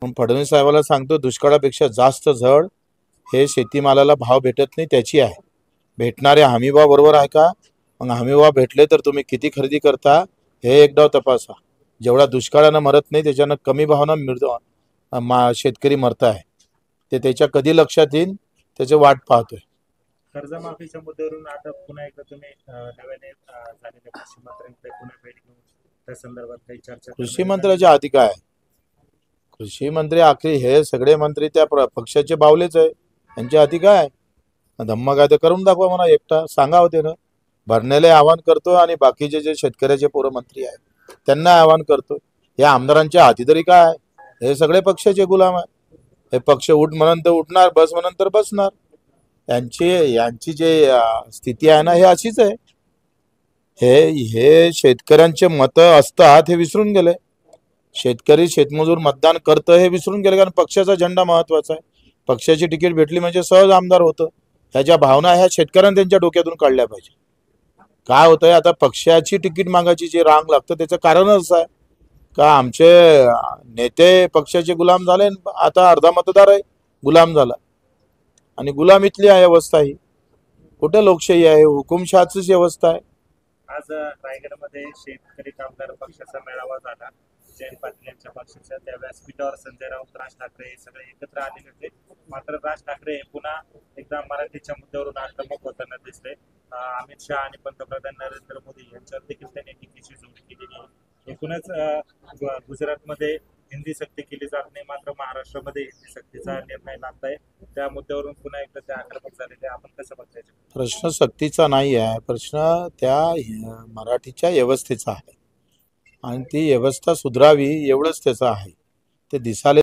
पण फडणवीस साहेबाला सांगतो, दुष्काळापेक्षा जास्त झळ हे शेतीमालाला भाव भेटत नाही त्याची आहे. भेटणारे हमीभाव बरोबर आहे का? मग हमीभाव भेटले तर तुम्ही किती खरेदी करता हे एकदा तपासा. जेवढा दुष्काळानं मरत नाही त्याच्यानं कमी भावानं मिळतो शेतकरी मरत आहे. ते त्याच्या कधी लक्षात येईल त्याची वाट पाहतोय. कर्जमाफीच्या मुद्द्यावरून आता पुन्हा एकदा तुम्ही नव्याने झालेल्या कृषी मंत्र्यांकडे पुन्हा भेट घेऊन त्या संदर्भात काही चर्चा. कृषी मंत्र्याच्या हाती काय? कृषी मंत्री आखरी हे सगळे मंत्री त्या पक्षाचे बावलेच आहे. त्यांच्या हाती काय? धम्म काय तर करून दाखवा म्हणा, एकटा सांगा होते ना. भरण्याला आवाहन करतो आणि बाकीचे जे शेतकऱ्याचे पोरं मंत्री आहेत त्यांना आवाहन करतो. या आमदारांच्या हाती तरी काय? हे सगळे पक्षाचे गुलाम आहे. हे पक्ष उठ म्हणून तर उठणार, बस म्हणून तर बसणार. यांची जे स्थिती आहे ना हे अशीच आहे. हे शेतकऱ्यांचे मतं असतात हे विसरून गेले. शेतकरी शेतमजूर मतदान करतं हे विसरून गेले, कारण पक्षाचा झेंडा महत्वाचा आहे. पक्षाची तिकीट भेटली म्हणजे सहज आमदार होतं. ह्याच्या भावना ह्या शेतकऱ्यांनी त्यांच्या डोक्यातून काढल्या पाहिजे. काय होतंय आता, पक्षाची तिकीट मागायची जे रांग लागतं त्याचं कारण असं आहे का आमचे नेते पक्षाचे गुलाम झाले. आता अर्धा मतदार आहे गुलाम झाला आणि गुलामीतली आहे अवस्था. ही कुठे लोकशाही आहे? हुकुमशहाचीच व्यवस्था आहे. आज रायगडमध्ये शेतकरी कामगार पक्षाचा मेळावा झाला. जयंत पाटील यांच्या पक्षाच्या. त्या व्यासपीठावर संजय राऊत, राज ठाकरे हे सगळे एकत्र आलेले होते. मात्र राज ठाकरे पुन्हा एकदा मराठीच्या मुद्द्यावरून आक्रमक होताना दिसले. अमित शहा आणि पंतप्रधान नरेंद्र मोदी यांच्यावर देखील त्यांनी टीकेची जोडी केलेली आहे. एकूणच गुजरातमध्ये हिंदी सक्ती केली जात नाही, मात्र महाराष्ट्रामध्ये हिंदी सक्तीचा निर्णय लागत आहे. त्या मुद्द्यावरून पुन्हा एकदा ते आक्रमक झालेले. आपण कसं बघतायचे? प्रश्न सक्तीचा नाही आहे, प्रश्न त्या मराठीच्या व्यवस्थेचा आहे आणि ती व्यवस्था सुधारावी एवढंच त्याचं आहे. ते दिसाले